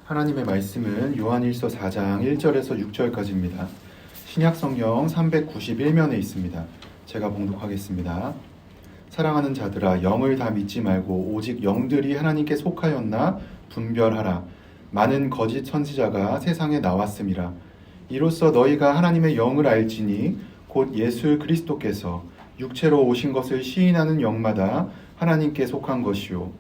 하나님의 말씀은 요한일서 4장 1절에서 6절까지입니다. 신약성경 391면에 있습니다. 제가 봉독하겠습니다. 사랑하는 자들아, 영을 다 믿지 말고 오직 영들이 하나님께 속하였나 분별하라. 많은 거짓 선지자가 세상에 나왔음이라. 이로써 너희가 하나님의 영을 알지니 곧 예수 그리스도께서 육체로 오신 것을 시인하는 영마다 하나님께 속한 것이요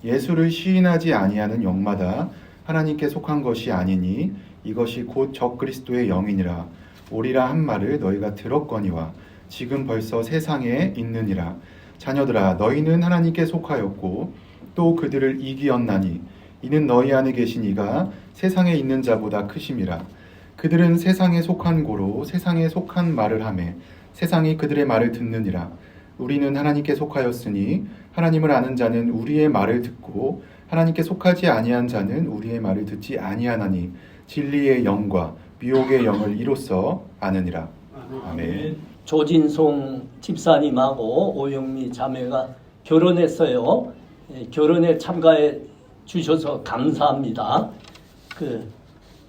예수를 시인하지 아니하는 영마다 하나님께 속한 것이 아니니 이것이 곧 적그리스도의 영이니라. 오리라 한 말을 너희가 들었거니와 지금 벌써 세상에 있느니라. 자녀들아, 너희는 하나님께 속하였고 또 그들을 이기었나니 이는 너희 안에 계신 이가 세상에 있는 자보다 크심이라. 그들은 세상에 속한 고로 세상에 속한 말을 하매 세상이 그들의 말을 듣느니라. 우리는 하나님께 속하였으니 하나님을 아는 자는 우리의 말을 듣고 하나님께 속하지 아니한 자는 우리의 말을 듣지 아니하나니 진리의 영과 미혹의 영을 이로써 아느니라. 아멘. 조진송 집사님하고 오영미 자매가 결혼했어요. 결혼에 참가해 주셔서 감사합니다.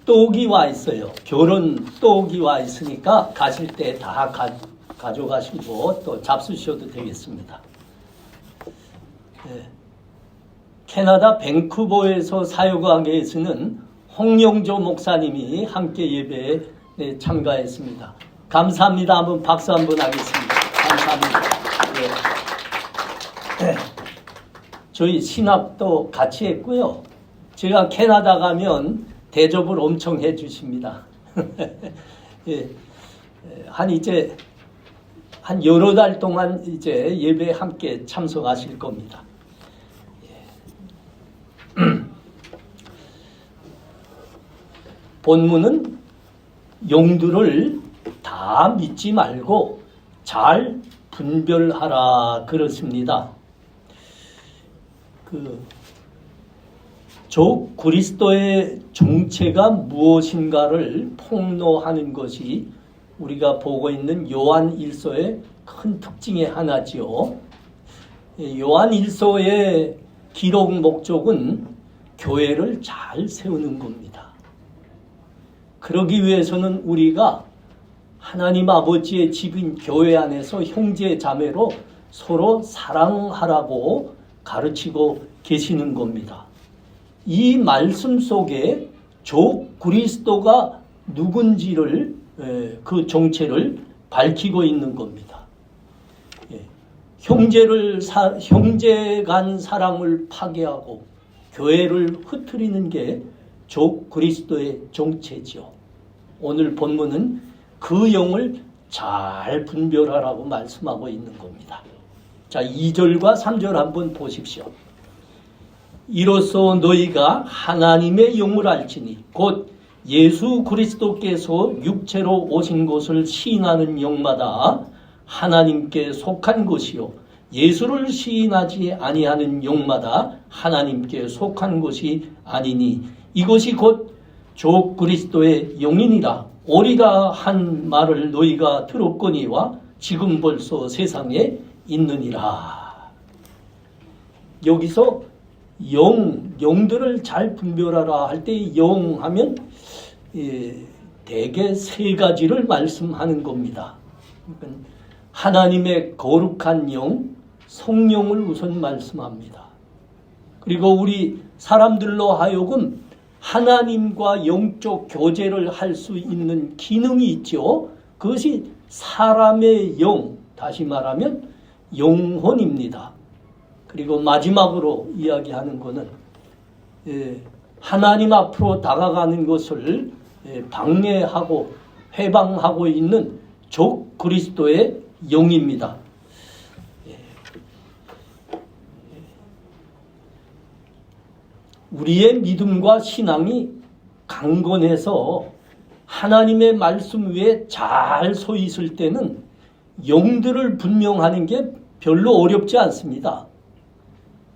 떡이 와 있어요. 결혼 떡이 와 있으니까 가실 때 다 가져가시고 또 잡수셔도 되겠습니다. 캐나다 밴쿠버에서 사역하게 계시는 홍영조 목사님이 함께 예배에 참가했습니다. 감사합니다. 한번 박수 한번 하겠습니다. 감사합니다. 저희 신학도 같이 했고요. 제가 캐나다 가면 대접을 엄청 해주십니다. 한 여러 달 동안 이제 예배에 함께 참석하실 겁니다. 본문은 영들을 다 믿지 말고 잘 분별하라 그렇습니다. 적 그리스도의 정체가 무엇인가를 폭로하는 것이 우리가 보고 있는 요한 1서의 큰 특징의 하나지요. 요한 1서의 기록 목적은 교회를 잘 세우는 겁니다. 그러기 위해서는 우리가 하나님 아버지의 집인 교회 안에서 형제 자매로 서로 사랑하라고 가르치고 계시는 겁니다. 이 말씀 속에 적 그리스도가 누군지를 그 정체를 밝히고 있는 겁니다. 형제 간 사랑을 파괴하고 교회를 흩트리는 게 적 그리스도의 정체죠. 오늘 본문은 그 영을 잘 분별하라고 말씀하고 있는 겁니다. 자, 2절과 3절 한번 보십시오. 이로써 너희가 하나님의 영을 알지니 곧 예수 그리스도께서 육체로 오신 것을 시인하는 영마다 하나님께 속한 것이요 예수를 시인하지 아니하는 영마다 하나님께 속한 것이 아니니 이것이 곧 적 그리스도의 영이니라. 오리라 한 말을 너희가 들었거니와 지금 벌써 세상에 있느니라. 여기서 영들을 잘 분별하라 할 때 영 하면 대개 세 가지를 말씀하는 겁니다. 하나님의 거룩한 영, 성령을 우선 말씀합니다. 그리고 우리 사람들로 하여금 하나님과 영적 교제를 할 수 있는 기능이 있죠. 그것이 사람의 영, 다시 말하면 영혼입니다. 그리고 마지막으로 이야기하는 것은 하나님 앞으로 다가가는 것을 방해하고 회방하고 있는 적 그리스도의 영입니다. 우리의 믿음과 신앙이 강건해서 하나님의 말씀 위에 잘 서 있을 때는 영들을 분명하는 게 별로 어렵지 않습니다.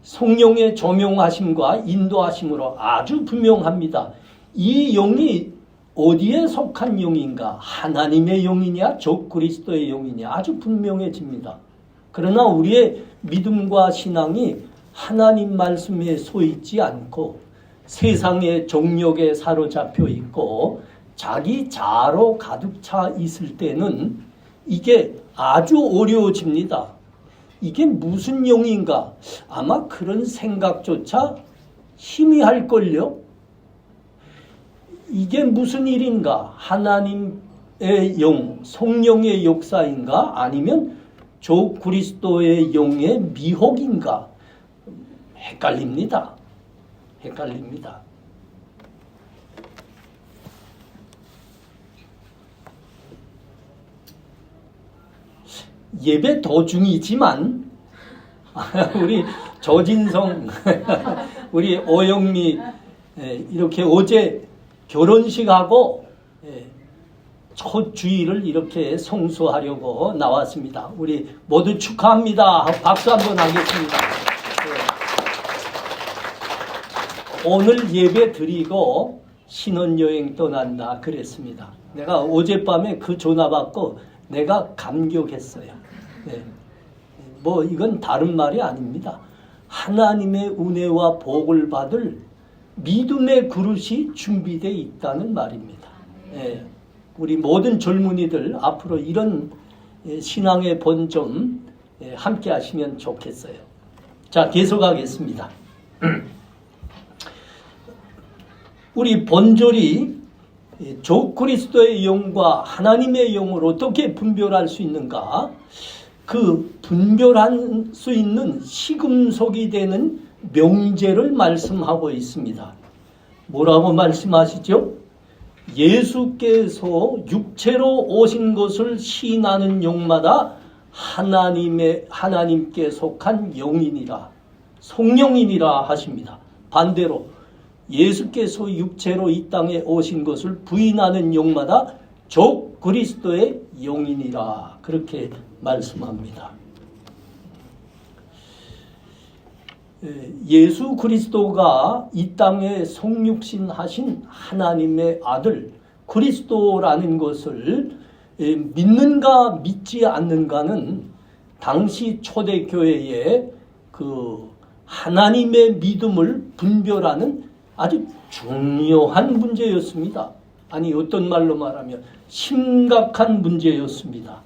성령의 조명하심과 인도하심으로 아주 분명합니다. 이 영이 어디에 속한 영인가? 하나님의 영이냐 적 그리스도의 영이냐? 아주 분명해집니다. 그러나 우리의 믿음과 신앙이 하나님 말씀에 서 있지 않고 세상의 종력에 사로잡혀 있고 자기 자아로 가득 차 있을 때는 이게 아주 어려워집니다. 이게 무슨 영인가? 아마 그런 생각조차 희미할걸요? 이게 무슨 일인가? 하나님의 영, 성령의 역사인가? 아니면 저 그리스도의 영의 미혹인가? 헷갈립니다. 헷갈립니다. 예배 도중이지만 우리 조진성 우리 오영미 이렇게 어제 결혼식하고 첫 주일을 이렇게 성수하려고 나왔습니다. 우리 모두 축하합니다. 박수 한번 하겠습니다. 오늘 예배 드리고 신혼여행 떠난다 그랬습니다. 내가 어젯밤에 그 전화 받고 내가 감격했어요. 뭐 이건 다른 말이 아닙니다. 하나님의 은혜와 복을 받을 믿음의 그릇이 준비되어 있다는 말입니다. 우리 모든 젊은이들 앞으로 이런 신앙의 본점 함께 하시면 좋겠어요. 자, 계속하겠습니다. 우리 본절이 저 그리스도의 영과 하나님의 영을 어떻게 분별할 수 있는가? 그 분별할 수 있는 시금석이 되는 명제를 말씀하고 있습니다. 뭐라고 말씀하시죠? 예수께서 육체로 오신 것을 시인하는 영마다 하나님께 속한 영이니라, 성령이니라 하십니다. 반대로 예수께서 육체로 이 땅에 오신 것을 부인하는 영마다 적 그리스도의 영이니라, 그렇게 말씀합니다. 예수 그리스도가 이 땅에 성육신 하신 하나님의 아들 그리스도라는 것을 믿는가 믿지 않는가는 당시 초대교회의 그 하나님의 믿음을 분별하는 아주 중요한 문제였습니다. 아니, 어떤 말로 말하면 심각한 문제였습니다.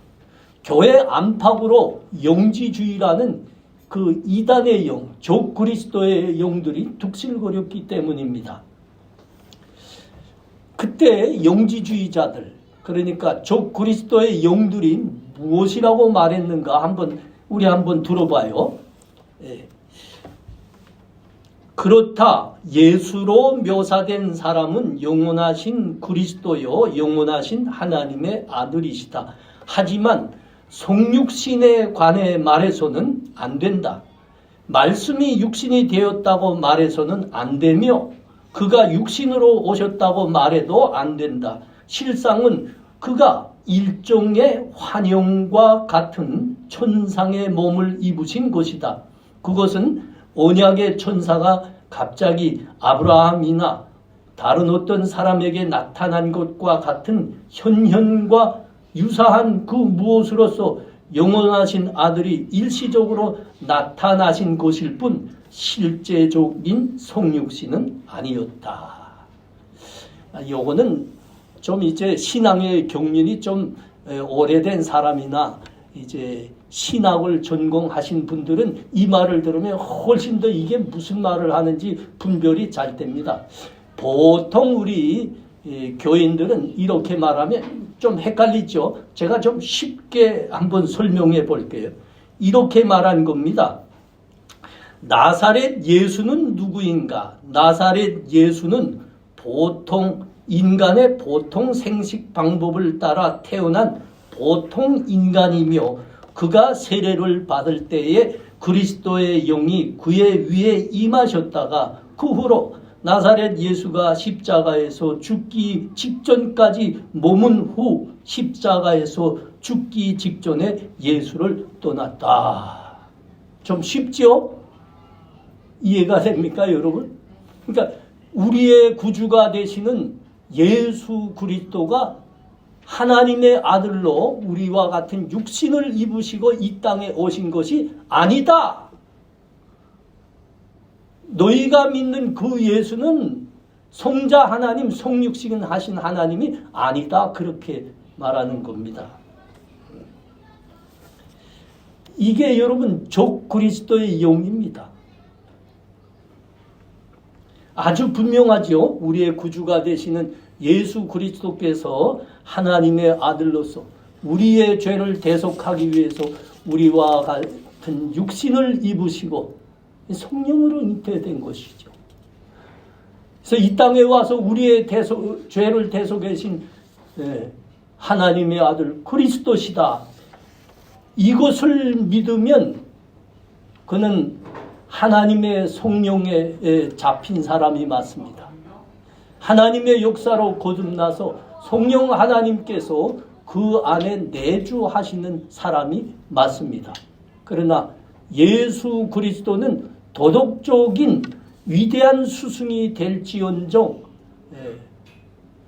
교회 안팎으로 영지주의라는 그 이단의 영, 적 그리스도의 영들이 득실거렸기 때문입니다. 그때 영지주의자들, 그러니까 적 그리스도의 영들이 무엇이라고 말했는가 우리 한번 들어봐요. 그렇다. 예수로 묘사된 사람은 영원하신 그리스도요, 영원하신 하나님의 아들이시다. 하지만 성육신에 관해 말해서는 안 된다. 말씀이 육신이 되었다고 말해서는 안 되며 그가 육신으로 오셨다고 말해도 안 된다. 실상은 그가 일종의 환영과 같은 천상의 몸을 입으신 것이다. 그것은 언약의 천사가 갑자기 아브라함이나 다른 어떤 사람에게 나타난 것과 같은 현현과 유사한 그 무엇으로서 영원하신 아들이 일시적으로 나타나신 것일 뿐 실제적인 성육신은 아니었다. 요거는 좀 이제 신앙의 경륜이 좀 오래된 사람이나 이제 신학을 전공하신 분들은 이 말을 들으면 훨씬 더 이게 무슨 말을 하는지 분별이 잘 됩니다. 보통 우리 교인들은 이렇게 말하면 좀 헷갈리죠. 제가 좀 쉽게 한번 설명해 볼게요. 이렇게 말한 겁니다. 나사렛 예수는 누구인가? 나사렛 예수는 보통 인간의 보통 생식 방법을 따라 태어난 보통 인간이며 그가 세례를 받을 때에 그리스도의 영이 그의 위에 임하셨다가 그 후로 나사렛 예수가 십자가에서 죽기 직전까지 머문 후 십자가에서 죽기 직전에 예수를 떠났다. 좀 쉽죠? 이해가 됩니까, 여러분? 그러니까 우리의 구주가 되시는 예수 그리스도가 하나님의 아들로 우리와 같은 육신을 입으시고 이 땅에 오신 것이 아니다. 너희가 믿는 그 예수는 성자 하나님, 성육신 하신 하나님이 아니다. 그렇게 말하는 겁니다. 이게 여러분 적 그리스도의 영입니다. 아주 분명하죠. 우리의 구주가 되시는 예수 그리스도께서 하나님의 아들로서 우리의 죄를 대속하기 위해서 우리와 같은 육신을 입으시고 성령으로 잉태된 것이죠. 그래서 이 땅에 와서 우리의 죄를 대속하신 하나님의 아들 그리스도시다. 이것을 믿으면 그는 하나님의 성령에 잡힌 사람이 맞습니다. 하나님의 역사로 거듭나서 성령 하나님께서 그 안에 내주하시는 사람이 맞습니다. 그러나 예수 그리스도는 도덕적인 위대한 스승이 될지언정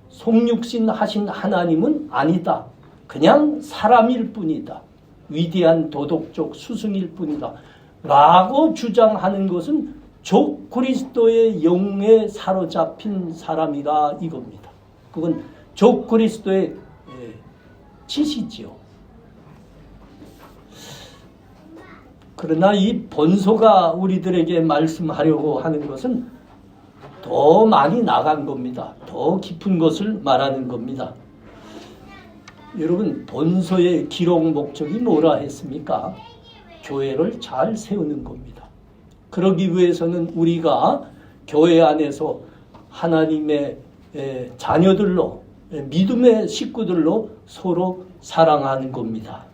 성육신 하신 하나님은 아니다. 그냥 사람일 뿐이다. 위대한 도덕적 스승일 뿐이다. 라고 주장하는 것은 적 그리스도의 영에 사로잡힌 사람이다 이겁니다. 그건 적 그리스도의 짓이지요. 그러나 이 본소가 우리들에게 말씀하려고 하는 것은 더 많이 나간 겁니다. 더 깊은 것을 말하는 겁니다. 여러분, 본소의 기록 목적이 뭐라 했습니까? 교회를 잘 세우는 겁니다. 그러기 위해서는 우리가 교회 안에서 하나님의 자녀들로, 믿음의 식구들로 서로 사랑하는 겁니다.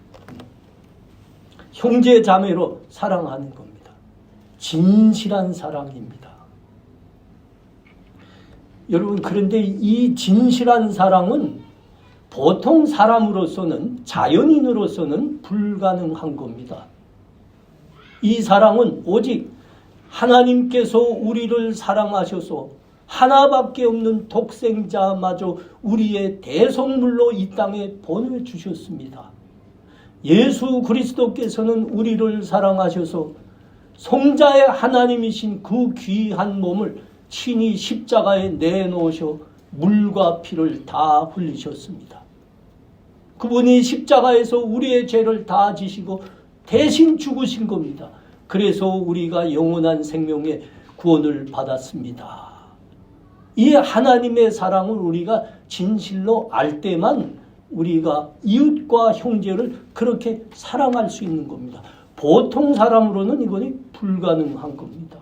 형제 자매로 사랑하는 겁니다. 진실한 사랑입니다. 여러분, 그런데 이 진실한 사랑은 보통 사람으로서는, 자연인으로서는 불가능한 겁니다. 이 사랑은 오직 하나님께서 우리를 사랑하셔서 하나밖에 없는 독생자마저 우리의 대속물로 이 땅에 보내주셨습니다. 예수 그리스도께서는 우리를 사랑하셔서 성자의 하나님이신 그 귀한 몸을 친히 십자가에 내놓으셔 물과 피를 다 흘리셨습니다. 그분이 십자가에서 우리의 죄를 다 지시고 대신 죽으신 겁니다. 그래서 우리가 영원한 생명의 구원을 받았습니다. 이 하나님의 사랑을 우리가 진실로 알 때만 우리가 이웃과 형제를 그렇게 사랑할 수 있는 겁니다. 보통 사람으로는 이것이 불가능한 겁니다.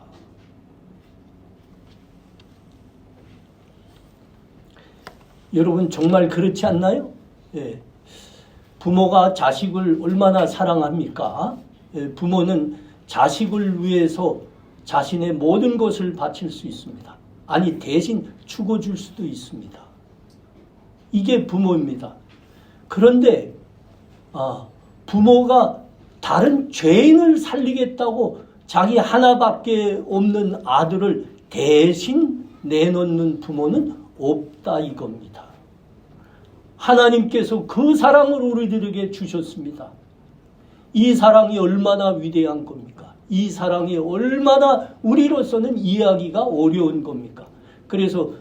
여러분 정말 그렇지 않나요? 예. 부모가 자식을 얼마나 사랑합니까? 예. 부모는 자식을 위해서 자신의 모든 것을 바칠 수 있습니다. 아니 대신 죽어줄 수도 있습니다. 이게 부모입니다. 그런데 부모가 다른 죄인을 살리겠다고 자기 하나밖에 없는 아들을 대신 내놓는 부모는 없다 이겁니다. 하나님께서 그 사랑을 우리들에게 주셨습니다. 이 사랑이 얼마나 위대한 겁니까? 이 사랑이 얼마나 우리로서는 이해하기가 어려운 겁니까? 그래서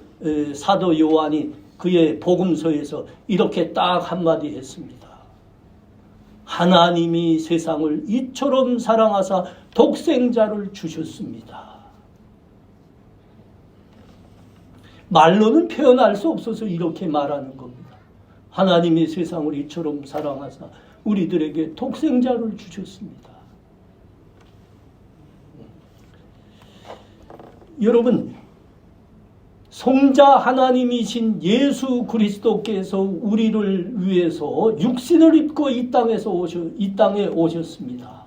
사도 요한이 그의 복음서에서 이렇게 딱 한마디 했습니다. 하나님이 세상을 이처럼 사랑하사 독생자를 주셨습니다. 말로는 표현할 수 없어서 이렇게 말하는 겁니다. 하나님이 세상을 이처럼 사랑하사 우리들에게 독생자를 주셨습니다. 여러분, 성자 하나님이신 예수 그리스도께서 우리를 위해서 육신을 입고 이 땅에 오셨습니다.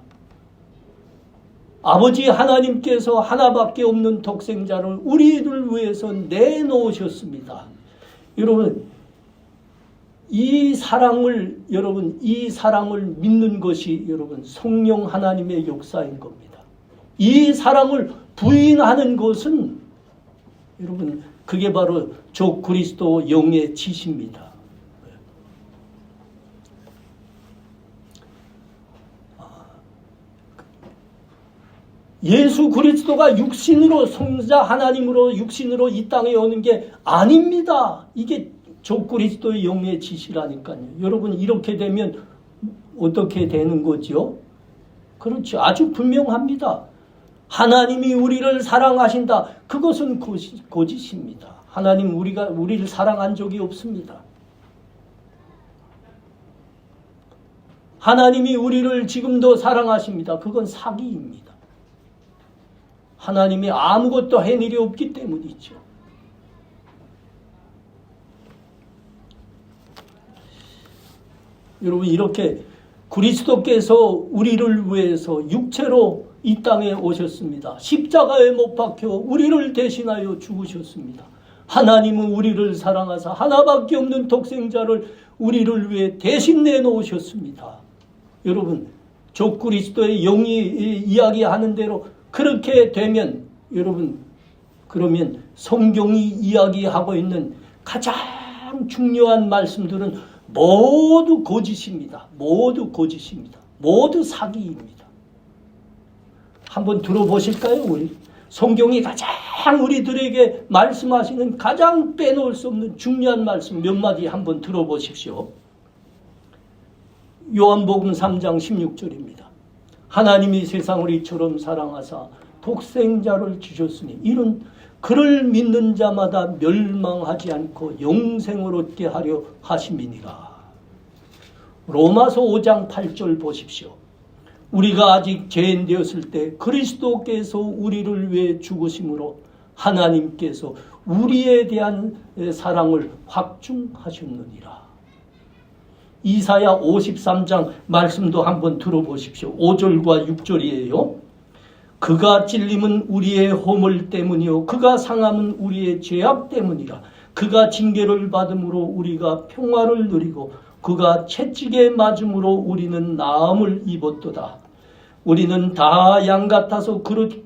아버지 하나님께서 하나밖에 없는 독생자를 우리를 위해서 내놓으셨습니다. 여러분, 이 사랑을 믿는 것이 여러분 성령 하나님의 역사인 겁니다. 이 사랑을 부인하는 것은 여러분 그게 바로 적 그리스도 영의 짓입니다. 예수 그리스도가 육신으로 성자 하나님으로 육신으로 이 땅에 오는 게 아닙니다. 이게 저 그리스도의 영의 지시라니까요. 여러분 이렇게 되면 어떻게 되는 거죠? 그렇죠. 아주 분명합니다. 하나님이 우리를 사랑하신다. 그것은 거짓입니다. 하나님 우리를 사랑한 적이 없습니다. 하나님이 우리를 지금도 사랑하십니다. 그건 사기입니다. 하나님이 아무것도 할 일이 없기 때문이죠. 여러분 이렇게 그리스도께서 우리를 위해서 육체로 이 땅에 오셨습니다. 십자가에 못 박혀 우리를 대신하여 죽으셨습니다. 하나님은 우리를 사랑하사 하나밖에 없는 독생자를 우리를 위해 대신 내놓으셨습니다. 여러분 저 그리스도의 영이 이야기하는 대로 그렇게 되면 여러분 그러면 성경이 이야기하고 있는 가장 중요한 말씀들은 모두 거짓입니다. 모두 거짓입니다. 모두 사기입니다. 한번 들어보실까요? 우리 성경이 가장 우리들에게 말씀하시는 가장 빼놓을 수 없는 중요한 말씀 몇 마디 한번 들어보십시오. 요한복음 3장 16절입니다. 하나님이 세상을 이처럼 사랑하사 독생자를 주셨으니 이는 그를 믿는 자마다 멸망하지 않고 영생을 얻게 하려 하심이니라. 로마서 5장 8절 보십시오. 우리가 아직 죄인 되었을 때 그리스도께서 우리를 위해 죽으심으로 하나님께서 우리에 대한 사랑을 확증하셨느니라. 이사야 53장 말씀도 한번 들어보십시오. 5절과 6절이에요. 그가 찔림은 우리의 허물 때문이요 그가 상함은 우리의 죄악 때문이라. 그가 징계를 받음으로 우리가 평화를 누리고 그가 채찍에 맞음으로 우리는 나음을 입었도다. 우리는 다 양 같아서 그릇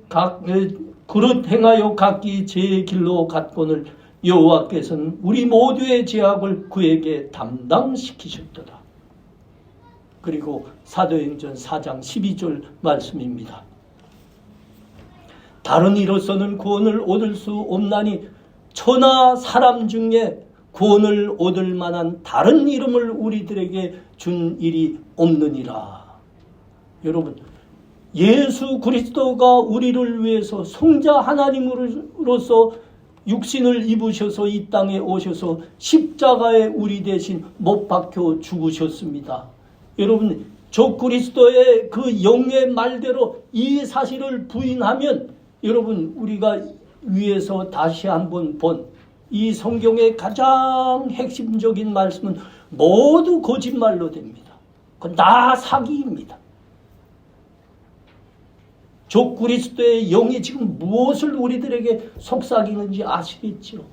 행하여 각기 제 길로 갔거늘 여호와께서는 우리 모두의 죄악을 그에게 담당시키셨도다. 그리고 사도행전 4장 12절 말씀입니다. 다른 이로서는 구원을 얻을 수 없나니 천하 사람 중에 구원을 얻을 만한 다른 이름을 우리들에게 준 일이 없느니라. 여러분 예수 그리스도가 우리를 위해서 성자 하나님으로서 육신을 입으셔서 이 땅에 오셔서 십자가에 우리 대신 못 박혀 죽으셨습니다. 여러분 저 그리스도의 그 영의 말대로 이 사실을 부인하면 여러분 우리가 위에서 다시 한번 본 이 성경의 가장 핵심적인 말씀은 모두 거짓말로 됩니다. 그건 다 사기입니다. 저 그리스도의 영이 지금 무엇을 우리들에게 속삭이는지 아시겠죠?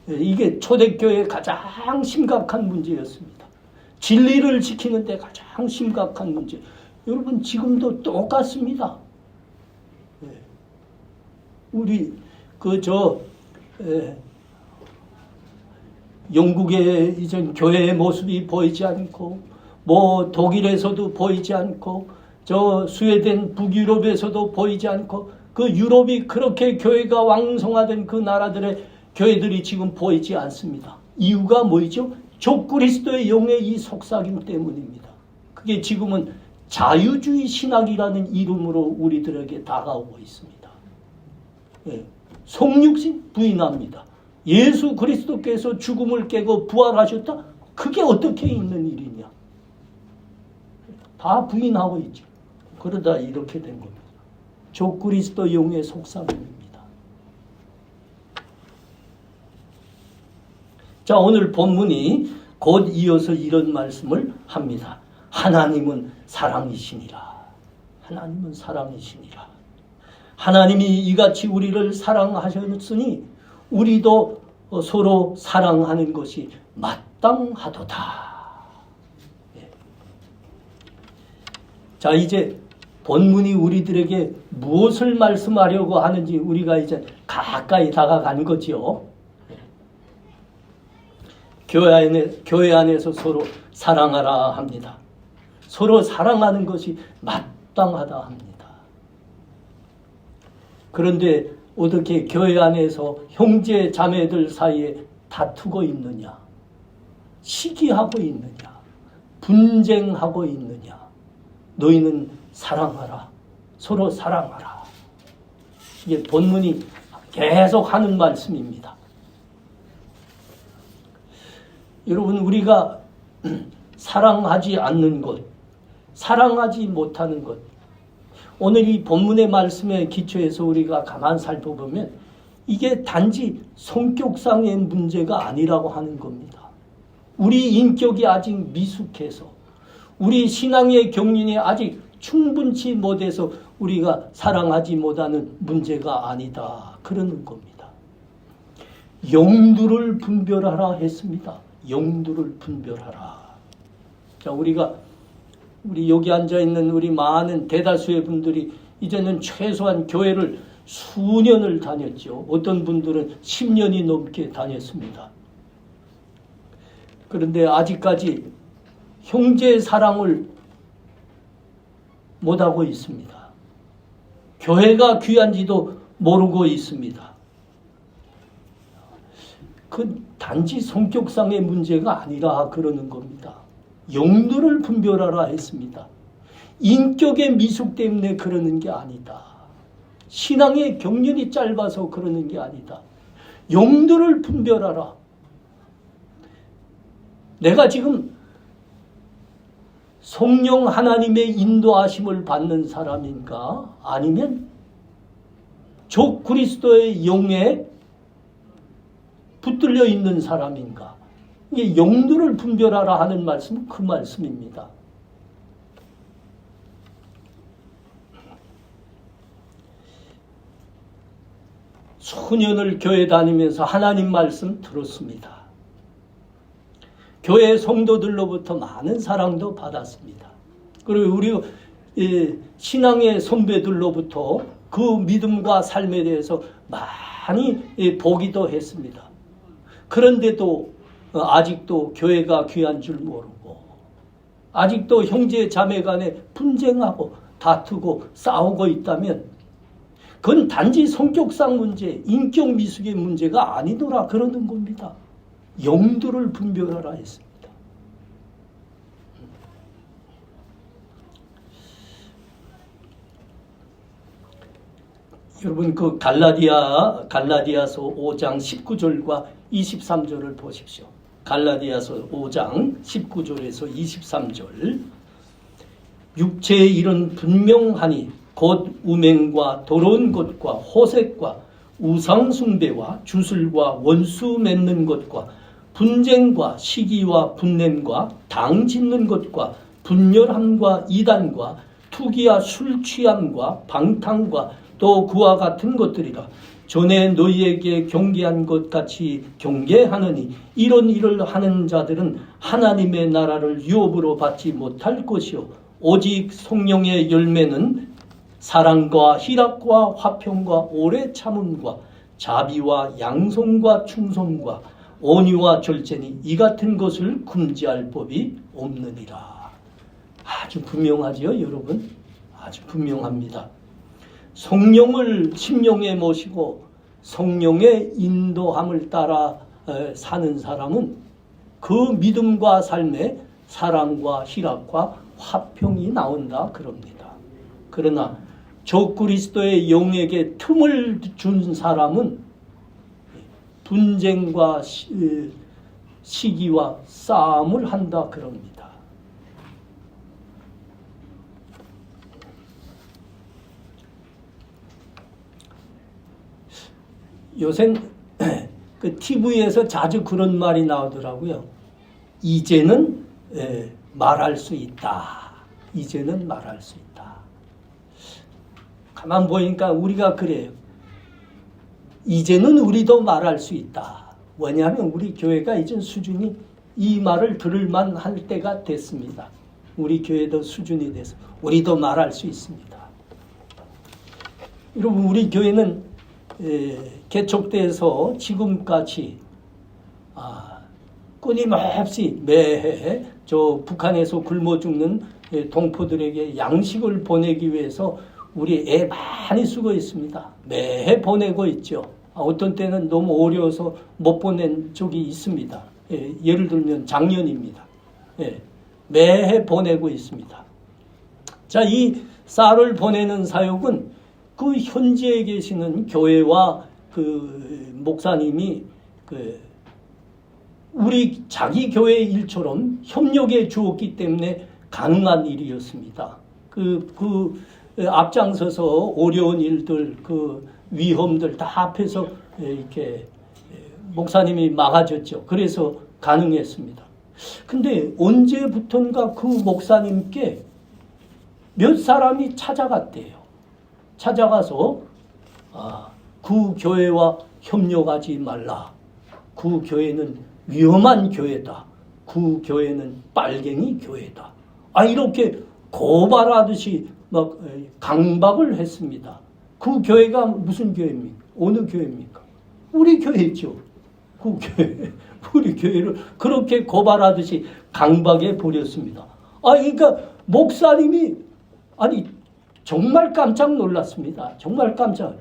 이게 초대교회의 가장 심각한 문제였습니다. 진리를 지키는데 가장 심각한 문제. 여러분 지금도 똑같습니다. 우리 영국의 이전 교회의 모습이 보이지 않고 뭐 독일에서도 보이지 않고 저 스웨덴 북유럽에서도 보이지 않고 그 유럽이 그렇게 교회가 왕성하던 그 나라들의 교회들이 지금 보이지 않습니다. 이유가 뭐죠? 저 그리스도의 영의 이 속삭임 때문입니다. 그게 지금은 자유주의 신학이라는 이름으로 우리들에게 다가오고 있습니다. 성육신 부인합니다. 예수 그리스도께서 죽음을 깨고 부활하셨다? 그게 어떻게 있는 일이냐? 다 부인하고 있죠. 그러다 이렇게 된 겁니다. 저 그리스도 영의 속삭임입니다. 자, 오늘 본문이 곧 이어서 이런 말씀을 합니다. 하나님은 사랑이시니라. 하나님은 사랑이시니라. 하나님이 이같이 우리를 사랑하셨으니 우리도 서로 사랑하는 것이 마땅하도다. 자, 이제 본문이 우리들에게 무엇을 말씀하려고 하는지 우리가 이제 가까이 다가간 거지요. 교회 안에서 서로 사랑하라 합니다. 서로 사랑하는 것이 마땅하다 합니다. 그런데 어떻게 교회 안에서 형제 자매들 사이에 다투고 있느냐? 시기하고 있느냐? 분쟁하고 있느냐? 너희는 사랑하라. 서로 사랑하라. 이게 본문이 계속 하는 말씀입니다. 여러분, 우리가 사랑하지 않는 것, 사랑하지 못하는 것, 오늘 이 본문의 말씀에 기초해서 우리가 가만 살펴보면 이게 단지 성격상의 문제가 아니라고 하는 겁니다. 우리 인격이 아직 미숙해서, 우리 신앙의 경륜이 아직 충분치 못해서 우리가 사랑하지 못하는 문제가 아니다, 그러는 겁니다. 영들을 분별하라 했습니다. 영들을 분별하라. 자, 우리 여기 앉아있는 우리 많은 대다수의 분들이 이제는 최소한 교회를 수년을 다녔죠. 어떤 분들은 10년이 넘게 다녔습니다. 그런데 아직까지 형제 사랑을 못하고 있습니다. 교회가 귀한지도 모르고 있습니다. 그 단지 성격상의 문제가 아니라 그러는 겁니다. 영들을 분별하라 했습니다. 인격의 미숙 때문에 그러는 게 아니다. 신앙의 경륜이 짧아서 그러는 게 아니다. 영들을 분별하라. 내가 지금 성령 하나님의 인도하심을 받는 사람인가? 아니면 적 그리스도의 영에 붙들려 있는 사람인가? 이게 영들을 분별하라 하는 말씀은 그 말씀입니다. 수년을 교회 다니면서 하나님 말씀 들었습니다. 교회 성도들로부터 많은 사랑도 받았습니다. 그리고 우리 신앙의 선배들로부터 그 믿음과 삶에 대해서 많이 보기도 했습니다. 그런데도 아직도 교회가 귀한 줄 모르고, 아직도 형제 자매 간에 분쟁하고 다투고 싸우고 있다면 그건 단지 성격상 문제, 인격 미숙의 문제가 아니더라 그러는 겁니다. 영들을 분별하라 했습니다. 여러분, 그 갈라디아서 5장 19절과 23절을 보십시오. 갈라디아서 5장 19절에서 23절. 육체의 일은 분명하니 곧 우맹과 더러운 것과 호색과 우상 숭배와 주술과 원수 맺는 것과 분쟁과 시기와 분냄과 당 짓는 것과 분열함과 이단과 투기와 술 취함과 방탕과 또 그와 같은 것들이라. 전에 너희에게 경계한 것 같이 경계하느니 이런 일을 하는 자들은 하나님의 나라를 유업으로 받지 못할 것이요 오직 성령의 열매는 사랑과 희락과 화평과 오래 참음과 자비와 양성과 충성과 온유와 절제니 이 같은 것을 금지할 법이 없느니라. 아주 분명하지요, 여러분? 아주 분명합니다. 성령을 심령에 모시고 성령의 인도함을 따라 사는 사람은 그 믿음과 삶에 사랑과 희락과 화평이 나온다 그럽니다. 그러나 적 그리스도의 영에게 틈을 준 사람은 분쟁과 시기와 싸움을 한다 그럽니다. 요새 그 TV에서 자주 그런 말이 나오더라고요. 이제는 말할 수 있다. 이제는 말할 수 있다. 가만 보니까 우리가 그래요. 이제는 우리도 말할 수 있다. 왜냐하면 우리 교회가 이제 수준이 이 말을 들을 만할 때가 됐습니다. 우리 교회도 수준이 돼서 우리도 말할 수 있습니다. 여러분, 우리 교회는 개척돼서 지금까지 끊임없이 매해 저 북한에서 굶어 죽는 동포들에게 양식을 보내기 위해서 우리 애 많이 쓰고 있습니다. 매해 보내고 있죠. 어떤 때는 너무 어려워서 못 보낸 적이 있습니다. 예를 들면 작년입니다. 매해 보내고 있습니다. 자, 이 쌀을 보내는 사역은 그 현지에 계시는 교회와 그 목사님이 우리 자기 교회 일처럼 협력해 주었기 때문에 가능한 일이었습니다. 앞장서서 어려운 일들, 그 위험들 다 앞에서 이렇게 목사님이 막아줬죠. 그래서 가능했습니다. 근데 언제부턴가 그 목사님께 몇 사람이 찾아갔대요. 찾아가서 그 교회와 협력하지 말라. 그 교회는 위험한 교회다. 그 교회는 빨갱이 교회다. 이렇게 고발하듯이 막 강박을 했습니다. 그 교회가 무슨 교회입니까? 어느 교회입니까? 우리 교회죠. 그 교회, 우리 교회를 그렇게 고발하듯이 강박해 버렸습니다. 그러니까 목사님이 정말 깜짝 놀랐습니다. 정말 깜짝.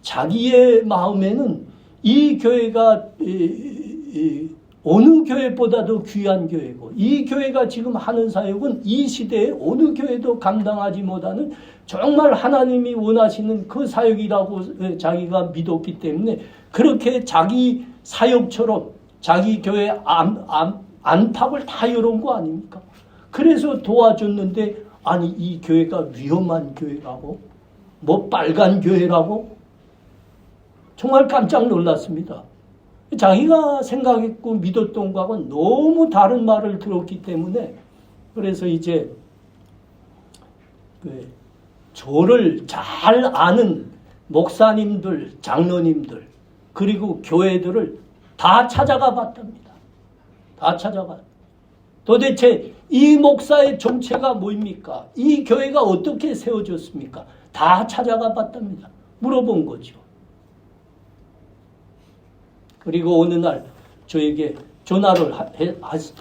자기의 마음에는 이 교회가 어느 교회보다도 귀한 교회고, 이 교회가 지금 하는 사역은 이 시대에 어느 교회도 감당하지 못하는 정말 하나님이 원하시는 그 사역이라고 자기가 믿었기 때문에 그렇게 자기 사역처럼 자기 교회 안팎을 다 열은 거 아닙니까? 그래서 도와줬는데 이 교회가 위험한 교회라고? 뭐 빨간 교회라고? 정말 깜짝 놀랐습니다. 자기가 생각했고 믿었던 거하고는 너무 다른 말을 들었기 때문에 그래서 이제 저를 잘 아는 목사님들, 장로님들 그리고 교회들을 다 찾아가 봤답니다. 다 찾아가. 도대체 이 목사의 정체가 뭐입니까? 이 교회가 어떻게 세워졌습니까? 다 찾아가 봤답니다. 물어본 거죠. 그리고 어느 날 저에게 전화를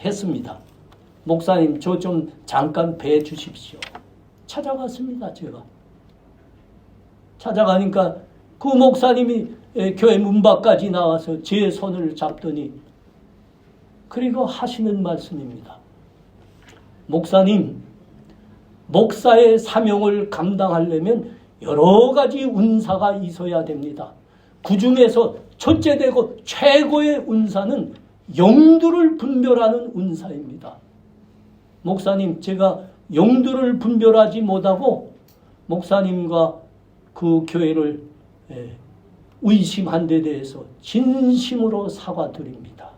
했습니다. 목사님, 저 좀 잠깐 뵈 주십시오. 찾아갔습니다, 제가. 찾아가니까 그 목사님이 교회 문 밖까지 나와서 제 손을 잡더니 그리고 하시는 말씀입니다. 목사님, 목사의 사명을 감당하려면 여러 가지 운사가 있어야 됩니다. 그 중에서 첫째 되고 최고의 운사는 영들을 분별하는 운사입니다. 목사님, 제가 영들을 분별하지 못하고 목사님과 그 교회를 의심한 데 대해서 진심으로 사과드립니다.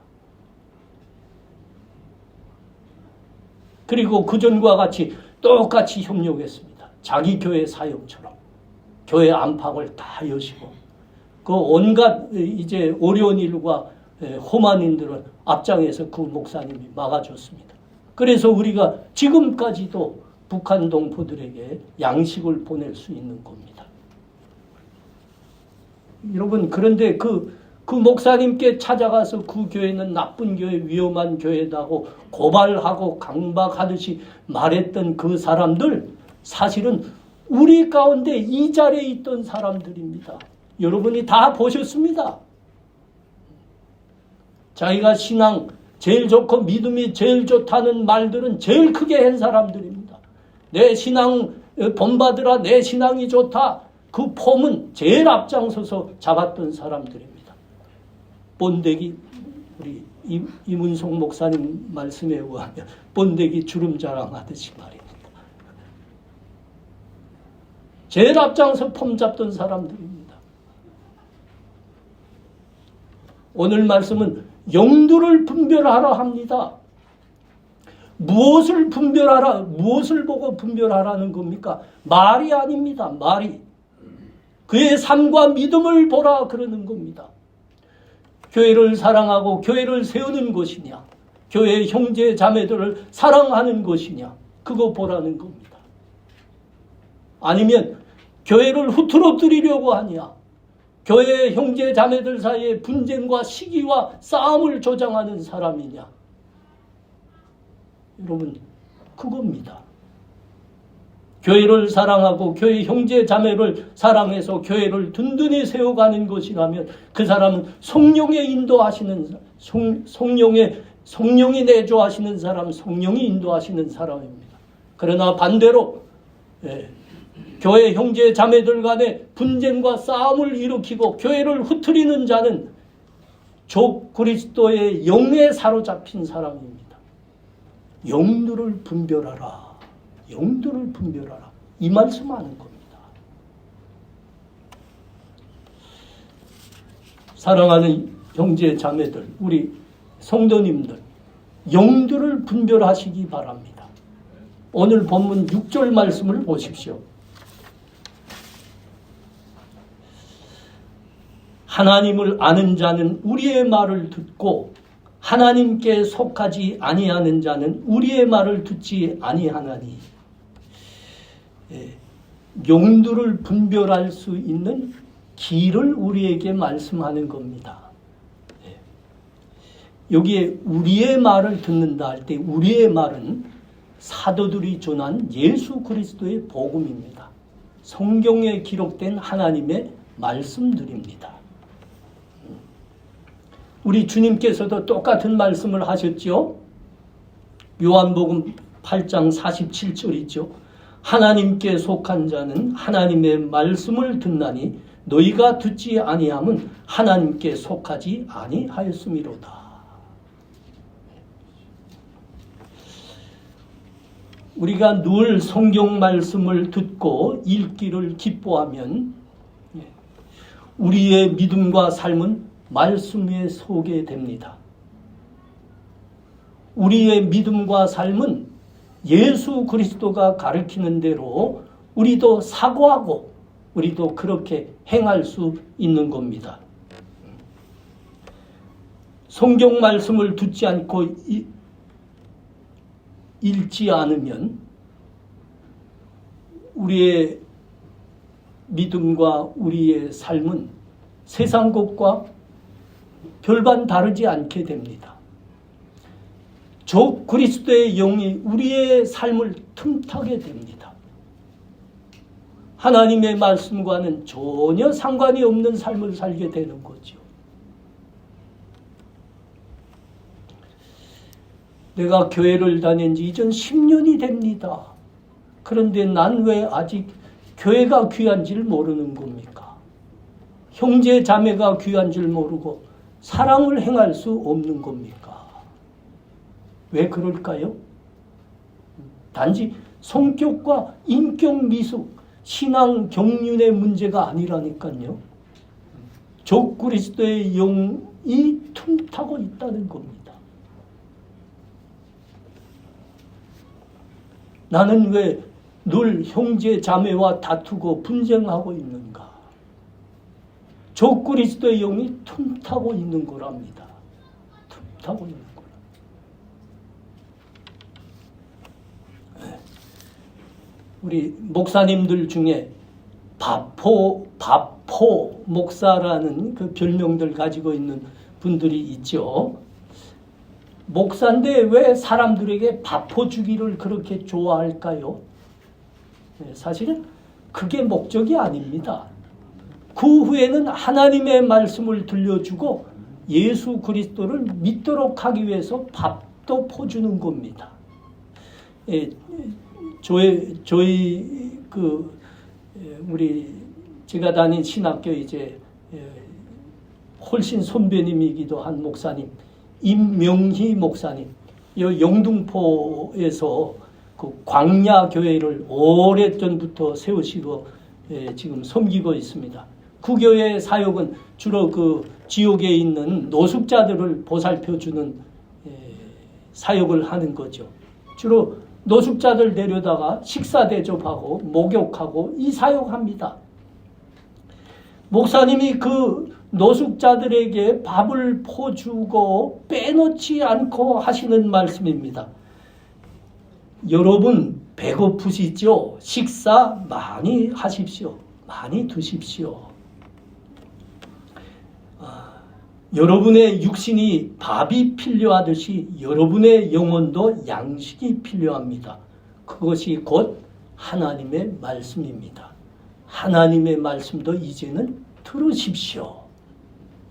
그리고 그전과 같이 똑같이 협력했습니다. 자기 교회 사역처럼 교회 안팎을 다 여시고 그 온갖 이제 어려운 일과 험한 일들을 앞장에서 그 목사님이 막아줬습니다. 그래서 우리가 지금까지도 북한 동포들에게 양식을 보낼 수 있는 겁니다. 여러분, 그런데 그 목사님께 찾아가서 그 교회는 나쁜 교회, 위험한 교회다고 고발하고 강박하듯이 말했던 그 사람들, 사실은 우리 가운데 이 자리에 있던 사람들입니다. 여러분이 다 보셨습니다. 자기가 신앙 제일 좋고 믿음이 제일 좋다는 말들은 제일 크게 한 사람들입니다. 내 신앙 본받으라, 내 신앙이 좋다. 그 폼은 제일 앞장서서 잡았던 사람들입니다. 번데기, 우리 이문송 목사님 말씀에 의하면 번데기 주름 자랑하듯이 말입니다. 제일 앞장서 폼 잡던 사람들입니다. 오늘 말씀은 영들을 분별하라 합니다. 무엇을 분별하라, 무엇을 보고 분별하라는 겁니까? 말이 아닙니다. 말이. 그의 삶과 믿음을 보라 그러는 겁니다. 교회를 사랑하고 교회를 세우는 것이냐, 교회의 형제 자매들을 사랑하는 것이냐, 그거 보라는 겁니다. 아니면 교회를 흐트러뜨리려고 하냐, 교회의 형제 자매들 사이에 분쟁과 시기와 싸움을 조장하는 사람이냐. 여러분, 그겁니다. 교회를 사랑하고 교회 형제 자매를 사랑해서 교회를 든든히 세워가는 것이라면 그 사람은 성령에 인도하시는 성령이 내조하시는 사람, 성령이 인도하시는 사람입니다. 그러나 반대로 교회 형제 자매들 간에 분쟁과 싸움을 일으키고 교회를 흐트리는 자는 적 그리스도의 영에 사로잡힌 사람입니다. 영들을 분별하라. 영들을 분별하라. 이 말씀하는 겁니다. 사랑하는 형제 자매들, 우리 성도님들, 영들을 분별하시기 바랍니다. 오늘 본문 6절 말씀을 보십시오. 하나님을 아는 자는 우리의 말을 듣고 하나님께 속하지 아니하는 자는 우리의 말을 듣지 아니하나니. 용들을 분별할 수 있는 길을 우리에게 말씀하는 겁니다. 여기에 우리의 말을 듣는다 할 때 우리의 말은 사도들이 전한 예수 그리스도의 복음입니다. 성경에 기록된 하나님의 말씀들입니다. 우리 주님께서도 똑같은 말씀을 하셨죠. 요한복음 8장 47절이죠. 하나님께 속한 자는 하나님의 말씀을 듣나니 너희가 듣지 아니함은 하나님께 속하지 아니하였음이로다. 우리가 늘 성경 말씀을 듣고 읽기를 기뻐하면 우리의 믿음과 삶은 말씀 위에 서게 됩니다. 우리의 믿음과 삶은 예수 그리스도가 가르치는 대로 우리도 사고하고 우리도 그렇게 행할 수 있는 겁니다. 성경 말씀을 듣지 않고 읽지 않으면 우리의 믿음과 우리의 삶은 세상 것과 별반 다르지 않게 됩니다. 적 그리스도의 영이 우리의 삶을 틈타게 됩니다. 하나님의 말씀과는 전혀 상관이 없는 삶을 살게 되는 거죠. 내가 교회를 다닌 지 이전 10년이 됩니다. 그런데 난 왜 아직 교회가 귀한 줄 모르는 겁니까? 형제 자매가 귀한 줄 모르고 사랑을 행할 수 없는 겁니까? 왜 그럴까요? 단지 성격과 인격 미숙, 신앙 경륜의 문제가 아니라니까요. 적 그리스도의 영이 틈타고 있다는 겁니다. 나는 왜 늘 형제 자매와 다투고 분쟁하고 있는가? 적 그리스도의 영이 틈타고 있는 거랍니다. 틈타고 있는 거라. 우리 목사님들 중에 바포 목사라는 그 별명들 가지고 있는 분들이 있죠. 목사인데 왜 사람들에게 바포 주기를 그렇게 좋아할까요? 사실은 그게 목적이 아닙니다. 그 후에는 하나님의 말씀을 들려주고 예수 그리스도를 믿도록 하기 위해서 밥도 퍼주는 겁니다. 저희 우리 제가 다닌 신학교 이제 훨씬 선배님이기도 한 목사님 임명희 목사님, 영등포에서 그 광야 교회를 오래전부터 세우시고 지금 섬기고 있습니다. 그 교회의 사역은 주로 그 지옥에 있는 노숙자들을 보살펴주는 사역을 하는 거죠. 주로 노숙자들 데려다가 식사 대접하고 목욕하고 이 사역합니다. 목사님이 그 노숙자들에게 밥을 퍼주고 빼놓지 않고 하시는 말씀입니다. 여러분 배고프시죠? 식사 많이 하십시오. 많이 드십시오. 여러분의 육신이 밥이 필요하듯이 여러분의 영혼도 양식이 필요합니다. 그것이 곧 하나님의 말씀입니다. 하나님의 말씀도 이제는 들으십시오.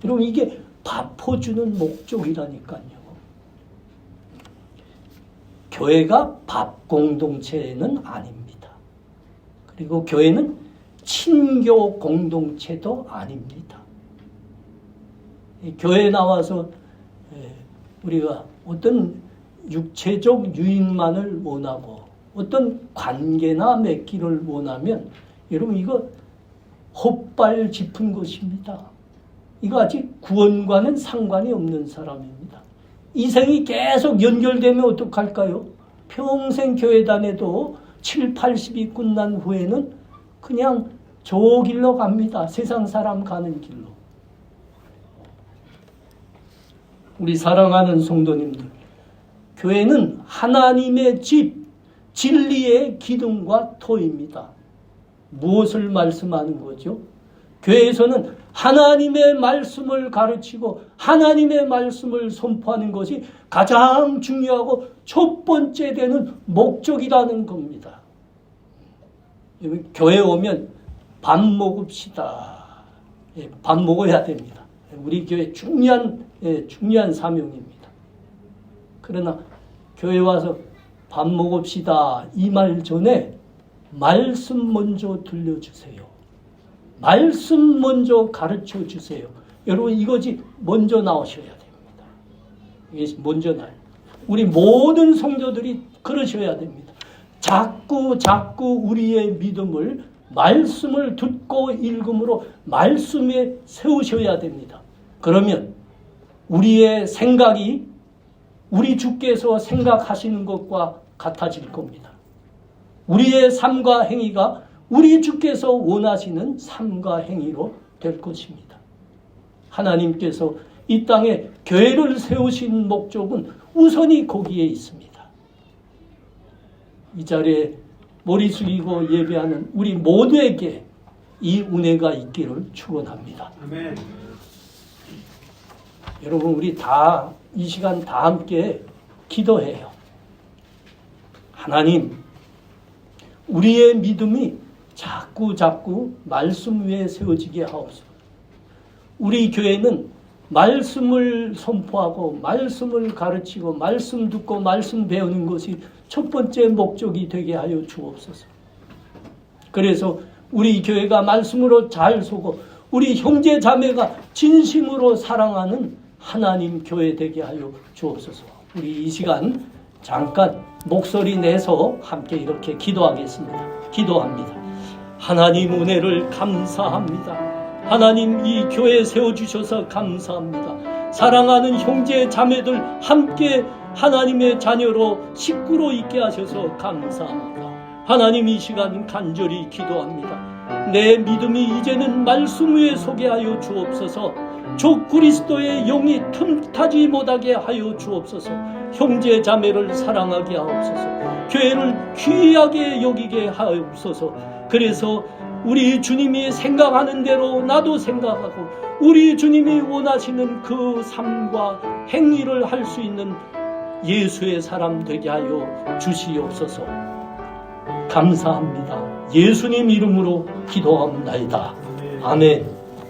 여러분 이게 밥퍼주는 목적이라니까요. 교회가 밥 공동체는 아닙니다. 그리고 교회는 친교 공동체도 아닙니다. 교회에 나와서 우리가 어떤 육체적 유익만을 원하고 어떤 관계나 맺기를 원하면 여러분 이거 헛발 짚은 것입니다. 이거 아직 구원과는 상관이 없는 사람입니다. 이 생이 계속 연결되면 어떡할까요? 평생 교회 다녀도 7, 80이 끝난 후에는 그냥 저 길로 갑니다. 세상 사람 가는 길로. 우리 사랑하는 성도님들, 교회는 하나님의 집, 진리의 기둥과 터입니다. 무엇을 말씀하는 거죠? 교회에서는 하나님의 말씀을 가르치고 하나님의 말씀을 선포하는 것이 가장 중요하고 첫 번째 되는 목적이라는 겁니다. 교회에 오면 밥 먹읍시다. 밥 먹어야 됩니다. 우리 교회 중요한 사명입니다. 그러나 교회 와서 밥 먹읍시다 이 말 전에 말씀 먼저 들려주세요. 말씀 먼저 가르쳐 주세요. 여러분 이것이 먼저 나오셔야 됩니다. 이게 먼저 나요. 우리 모든 성도들이 그러셔야 됩니다. 자꾸 우리의 믿음을 말씀을 듣고 읽음으로 말씀에 세우셔야 됩니다. 그러면 우리의 생각이 우리 주께서 생각하시는 것과 같아질 겁니다. 우리의 삶과 행위가 우리 주께서 원하시는 삶과 행위로 될 것입니다. 하나님께서 이 땅에 교회를 세우신 목적은 우선이 거기에 있습니다. 이 자리에 머리 숙이고 예배하는 우리 모두에게 이 은혜가 있기를 축원합니다. 아멘. 여러분 우리 다 이 시간 다 함께 기도해요. 하나님, 우리의 믿음이 자꾸 말씀 위에 세워지게 하옵소서. 우리 교회는 말씀을 선포하고 말씀을 가르치고 말씀 듣고 말씀 배우는 것이 첫 번째 목적이 되게 하여 주옵소서. 그래서 우리 교회가 말씀으로 잘 서고 우리 형제 자매가 진심으로 사랑하는 하나님 교회 되게 하여 주옵소서. 우리 이 시간 잠깐 목소리 내서 함께 이렇게 기도하겠습니다. 기도합니다. 하나님 은혜를 감사합니다. 하나님 이 교회 세워주셔서 감사합니다. 사랑하는 형제 자매들 함께 하나님의 자녀로 식구로 있게 하셔서 감사합니다. 하나님 이 시간 간절히 기도합니다. 내 믿음이 이제는 말씀 위에 서게 하여 주옵소서. 주 그리스도의 영이 틈타지 못하게 하여 주옵소서. 형제 자매를 사랑하게 하옵소서. 교회를 귀하게 여기게 하옵소서. 그래서 우리 주님이 생각하는 대로 나도 생각하고 우리 주님이 원하시는 그 삶과 행위를 할 수 있는 예수의 사람 되게 하여 주시옵소서. 감사합니다. 예수님 이름으로 기도합니다. 아멘.